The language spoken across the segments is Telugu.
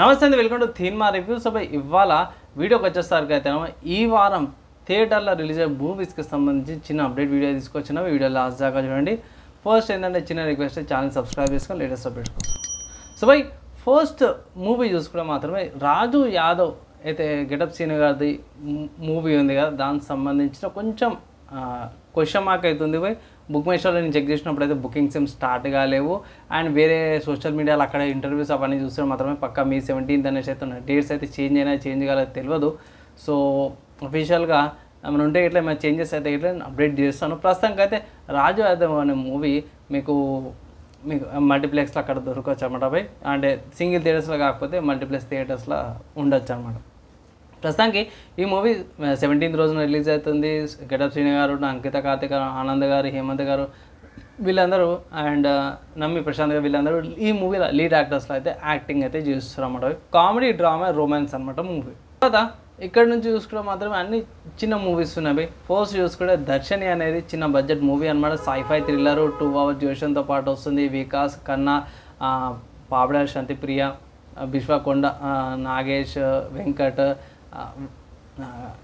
నమస్తే అండి, వెల్కమ్ టు థీన్మా రివ్యూస్. ఇవాళ వీడియోకి వచ్చేసరికి అయితే ఈ వారం థియేటర్లో రిలీజ్ అయ్యే మూవీస్కి సంబంధించి చిన్న అప్డేట్ వీడియో తీసుకొచ్చిన వీడియో లాస్ట్ దాకా చూడండి. ఫస్ట్ ఏంటంటే చిన్న రిక్వెస్ట్, ఛానల్ సబ్స్క్రైబ్ చేసుకొని లేటెస్ట్ అప్డేట్స్ కోసం. ఫస్ట్ మూవీ చూసుకుంటే మాత్రమే రాజు యాదవ్ అయితే గెటప్ సీన్ గారిది మూవీ ఉంది కదా, దానికి సంబంధించిన కొంచెం క్వశ్చన్ మార్క్ అవుతుంది. బుక్ మై షోలో నేను చెక్ చేసినప్పుడు అయితే బుకింగ్స్ ఏం స్టార్ట్ కాలేవు. అండ్ వేరే సోషల్ మీడియాలో అక్కడ ఇంటర్వ్యూస్ అవన్నీ చూస్తే మాత్రమే పక్కా మీ 17th అనేసి అయితే ఉన్నాయి. డేట్స్ అయితే చేంజ్ అయినా చేంజ్ కాలేదు తెలియదు. సో అఫీషియల్గా ఏమైనా ఉంటే ఇట్లా ఏమైనా చేంజెస్ అయితే ఇట్లా అప్డేట్ చేస్తాను. ప్రస్తుతానికి అయితే రాజు యాదవ్ అనే మూవీ మీకు మల్టీప్లెక్స్లో అక్కడ దొరకవచ్చు అనమాట. అంటే సింగిల్ థియేటర్స్లో కాకపోతే మల్టీప్లెక్స్ థియేటర్స్లో ఉండొచ్చు అనమాట. ప్రస్తుతానికి ఈ మూవీ 17th రోజున రిలీజ్ అవుతుంది. గెటప్ శ్రీని గారు, అంకిత కార్తిక్, ఆనంద్ గారు, హేమంత్ గారు వీళ్ళందరూ అండ్ నమ్మి ప్రశాంత్ గారు వీళ్ళందరూ ఈ మూవీలో లీడ్ యాక్టర్స్లో అయితే యాక్టింగ్ అయితే చేస్తారు అన్నమాట. కామెడీ, డ్రామా, రొమాన్స్ అనమాట మూవీ. తర్వాత ఇక్కడ నుంచి చూసుకుంటే మాత్రమే అన్ని చిన్న మూవీస్ ఉన్నాయి. ఫస్ట్ చూసుకుంటే దర్శని అనేది చిన్న బడ్జెట్ మూవీ అనమాట. సైఫై థ్రిల్లర్, 2 hours డ్యూరేషన్తో పాటు వస్తుంది. వికాస్ ఖన్నా, పాపడా శాంతిప్రియ, బిశ్వకొండ, నాగేష్, వెంకట్,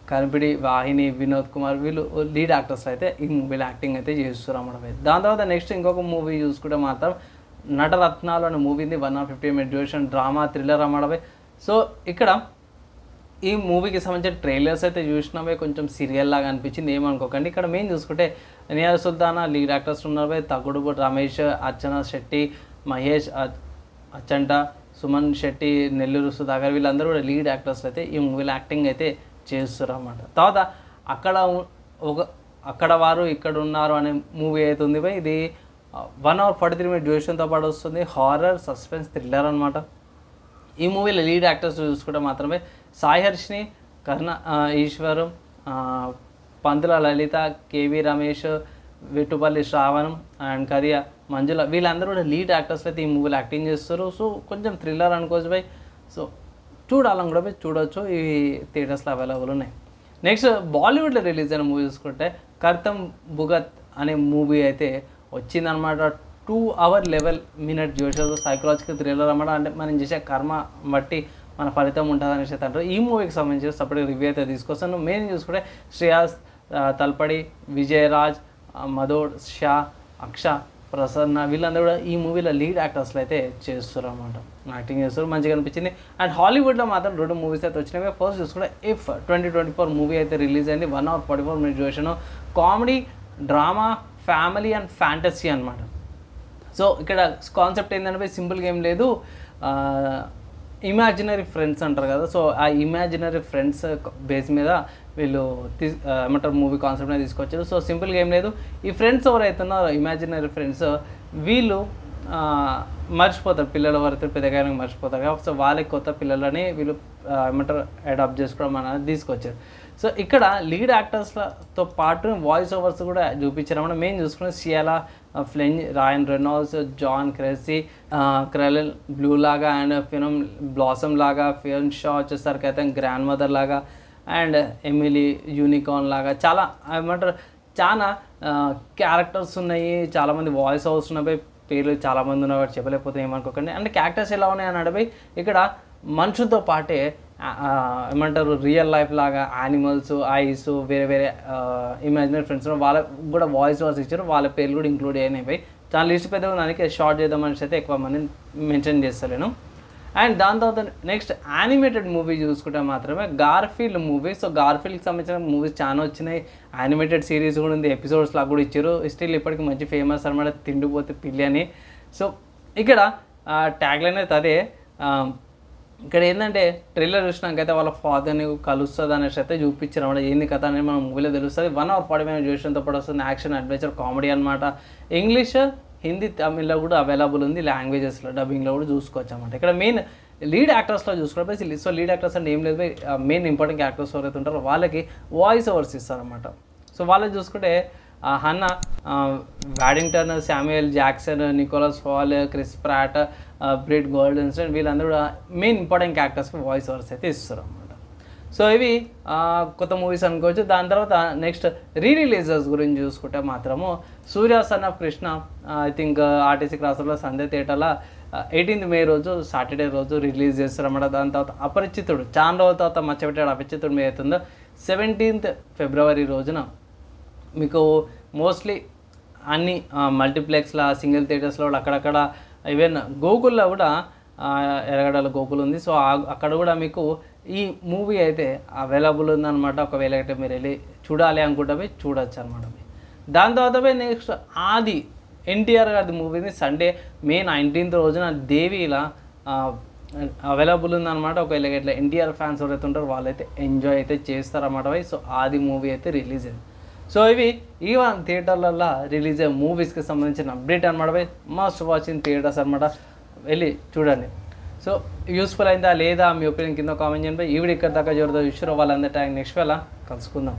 కనిపిడి, వాహిని, వినోద్ కుమార్ వీళ్ళు లీడ్ యాక్టర్స్ అయితే ఈ మూవీలో యాక్టింగ్ అయితే చేస్తారు అన్నమాట. దాని తర్వాత నెక్స్ట్ ఇంకొక మూవీ చూసుకుంటే మాత్రం నటరత్నాలు అనే మూవీ ఉంది. 150 minute డ్యూరేషన్ డ్రామా థ్రిల్లర్ అన్నమాట. సో ఇక్కడ ఈ మూవీకి సంబంధించిన ట్రైలర్స్ అయితే చూసినవే కొంచెం సీరియల్ లాగా అనిపించింది, ఏమనుకోకండి. ఇక్కడ మెయిన్ చూసుకుంటే నియాజ్ సుల్తానా లీడ్ యాక్టర్స్ ఉన్నారు. తగుడు రమేష్, అర్చన శెట్టి, మహేష్ అచ్చంట, సుమన్ శెట్టి, నెల్లూరు సుధాకర్ వీళ్ళందరూ కూడా లీడ్ యాక్టర్స్ అయితే ఈ మూవీలో యాక్టింగ్ అయితే చేస్తారు అన్నమాట. తర్వాత అక్కడ వారు ఇక్కడ ఉన్నారు అనే మూవీ అయితే ఉంది. ఇది 1 hour 43 minute డ్యూరేషన్తో పాటు వస్తుంది. హారర్, సస్పెన్స్, థ్రిల్లర్ అనమాట. ఈ మూవీలో లీడ్ యాక్టర్స్ చూసుకుంటే మాత్రమే సాయి హర్షిని, కర్ణ ఈశ్వరు, పంతుల లలిత, కేవి రమేష్, వెట్టుపల్లి శ్రావణం అండ్ కరియా మంజుల వీళ్ళందరూ కూడా లీడ్ యాక్టర్స్ అయితే ఈ మూవీలో యాక్టింగ్ చేస్తారు. సో కొంచెం థ్రిల్లర్ అనుకోవచ్చు సో చూడాలని కూడా చూడవచ్చు. ఈ థియేటర్స్లో అవైలబుల్ ఉన్నాయి. నెక్స్ట్ బాలీవుడ్లో రిలీజ్ అయిన మూవీ చూసుకుంటే కర్తం భుగత్ అనే మూవీ అయితే వచ్చిందనమాట. 2 hour 11 minute duration psychological thriller అనమాట. అంటే మనం చేసే కర్మ బట్టి మన ఫలితం ఉంటుంది అనేసి అంటారు. ఈ మూవీకి సంబంధించి సపరేట్ రివ్యూ అయితే తీసుకొస్తాను. మెయిన్ చూసుకుంటే శ్రేయాస్ తల్పడి, విజయరాజ్, మధోడ్, షా, అక్ష, ప్రసన్న వీళ్ళందరూ కూడా ఈ మూవీలో లీడ్ యాక్టర్స్లో అయితే చేస్తారు అన్నమాట. యాక్టింగ్ చేస్తారు, మంచిగా అనిపించింది. అండ్ హాలీవుడ్లో మాత్రం 2 movies అయితే వచ్చినాయి. ఫస్ట్ చూసుకుంటే ఇఫ్ 2024 మూవీ అయితే రిలీజ్ అయింది. 1 hour 44 minute duration comedy, drama, family and fantasy అనమాట. సో ఇక్కడ కాన్సెప్ట్ ఏంటంటే సింపుల్గా ఏం లేదు, ఇమాజినరీ ఫ్రెండ్స్ అంటారు కదా. సో ఆ ఇమాజినరీ ఫ్రెండ్స్ బేస్ మీద వీళ్ళు ఏమంటారు మూవీ కాన్సెప్ట్నే తీసుకొచ్చారు. సో సింపుల్గా ఏం లేదు, ఈ ఫ్రెండ్స్ ఎవరైతున్నారో ఇమాజినరీ ఫ్రెండ్స్ వీళ్ళు మర్చిపోతారు, పిల్లల వరకు పెద్దగా మర్చిపోతారు కాబట్టి సో వాళ్ళకి కొత్త పిల్లలని వీళ్ళు ఏమంటారు అడాప్ట్ చేసుకోవడం అనేది తీసుకొచ్చారు. సో ఇక్కడ లీడ్ యాక్టర్స్తో పాటు వాయిస్ ఓవర్స్ కూడా చూపించారన్నమాట. మెయిన్ చూసుకుని సియాలా ఫ్లెంజ్, రాయన్ రెనాల్డ్స్, జాన్ క్రెసీ, క్రెలెల్ బ్లూ లాగా అండ్ ఫినమ్ బ్లాసమ్ లాగా, ఫియన్ షా వచ్చేసరికి అయితే గ్రాండ్ మదర్ లాగా అండ్ ఎమిలీ యూనికార్న్ లాగా చాలా ఏమంటారు చాలా క్యారెక్టర్స్ ఉన్నాయి. చాలామంది వాయిస్ ఓవర్స్ ఉన్నాయి. పేర్లు చాలామంది ఉన్నవాడు చెప్పలేకపోతే ఏమనుకోకండి. అంటే క్యారెక్టర్స్ ఎలా ఉన్నాయని అడిగి ఇక్కడ మనుషులతో పాటే ఏమంటారు రియల్ లైఫ్ లాగా యానిమల్స్, ఐస్, వేరే వేరే ఇమాజినరీ ఫ్రెండ్స్ వాళ్ళకి కూడా వాయిస్ ఓవర్స్ ఇచ్చారు. వాళ్ళ పేర్లు కూడా ఇంక్లూడ్ అయినాయి. చాలా లిస్ట్ పెద్దగా దానికి షార్ట్ చేద్దామని అయితే ఎక్కువ మంది మెన్షన్ చేస్తలేను. అండ్ దాని తర్వాత నెక్స్ట్ యానిమేటెడ్ మూవీ చూసుకుంటే మాత్రమే గార్ఫీల్డ్ మూవీ. సో గార్ఫీల్డ్కి సంబంధించిన మూవీస్ చాలా వచ్చినాయి. యానిమేటెడ్ సిరీస్ కూడా ఉంది, ఎపిసోడ్స్ లాగా కూడా ఇచ్చారు. స్టిల్ ఇప్పటికి మంచి ఫేమస్ అనమాట, తిండిపోతే పిల్లి అని. సో ఇక్కడ ట్యాగ్లైన్ అయితే అదే. ఇక్కడ ఏంటంటే ట్రైలర్ చూసినాకైతే వాళ్ళ ఫాదర్ని కలుస్తుంది అనేసి అయితే చూపించారు అనమాట. ఏంది కథ అనేది మనం మూవీలో తెలుస్తుంది. 1 hour 40 minute డ్యూరేషన్తో పాటు వస్తుంది. యాక్షన్, అడ్వెంచర్, కామెడీ అనమాట. ఇంగ్లీష్, హిందీ, తమిళ్లో కూడా అవైలబుల్ ఉంది. లాంగ్వేజెస్లో డబ్బింగ్లో కూడా చూసుకోవచ్చు అనమాట. ఇక్కడ మెయిన్ లీడ్ యాక్టర్స్లో చూసుకోవాలి. సో లీడ్ యాక్టర్స్ అంటే ఏం లేదు, మెయిన్ ఇంపార్టెంట్ యాక్టర్స్ ఎవరైతే ఉంటారో వాళ్ళకి వాయిస్ ఓవర్స్ ఇస్తారనమాట. సో వాళ్ళని చూసుకుంటే Hannah, Waddington, Samuel Jackson, Nicholas Hall, Chris Pratt, Brit Goldenston వీళ్ళందరూ కూడా మెయిన్ ఇంపార్టెంట్ క్యారెక్టర్స్కి వాయిస్ ఓవర్స్ అయితే ఇస్తారు అన్నమాట. సో ఇవి కొత్త మూవీస్ అనుకోవచ్చు. దాని తర్వాత నెక్స్ట్ రిలీజెస్ గురించి చూసుకుంటే మాత్రము Surya son of Krishna I think RTC cross రోడ్లో సంధ్య థియేటర్లో 18th మే రోజు సాటర్డే రోజు రిలీజ్ చేస్తారన్నమాట. దాని తర్వాత అపరిచితుడు చాలా రోజుల తర్వాత మచ్చపెట్టాడు అపరిచితుడు మీద అవుతుందో 17th ఫిబ్రవరి రోజున మీకు మోస్ట్లీ అన్ని మల్టీప్లెక్స్లో సింగిల్ థియేటర్స్లో కూడా అక్కడక్కడ ఈవెన్ గోకుల్లో కూడా ఎరగడల గోకుల్ ఉంది. సో అక్కడ కూడా మీకు ఈ మూవీ అయితే అవైలబుల్ ఉందన్నమాట. ఒకవేళ అయితే మీరు వెళ్ళి చూడాలి అనుకుంటే పోయి చూడొచ్చు అనమాట. దాని తర్వాత పోయి నెక్స్ట్ ఆది ఎన్టీఆర్ గారి మూవీని సండే మే 19th రోజున దేవిలా అవైలబుల్ ఉందన్నమాట. ఒకవేళ ఇట్లా ఎన్టీఆర్ ఫ్యాన్స్ ఎవరైతే ఉంటారో వాళ్ళైతే ఎంజాయ్ అయితే చేస్తారన్నమాట పోయి. సో ఆది మూవీ అయితే రిలీజ్ అయింది. సో ఇవి ఈవెన్ థియేటర్లలో రిలీజ్ అయ్యే మూవీస్కి సంబంధించిన అప్డేట్ అనమాట పోయి. మస్ట్ వాచింగ్ థియేటర్స్ అనమాట, వెళ్ళి చూడండి. సో యూస్ఫుల్ అయిందా లేదా మీ ఒపీనియన్ కింద కామెంట్ చేయండి. ఈ వీడియో ఇక్కడ దాకా చూడదు ఇష్యూరో వాళ్ళందరి ట్యాంక్ నెక్స్ట్ వేళ కలుసుకుందాం.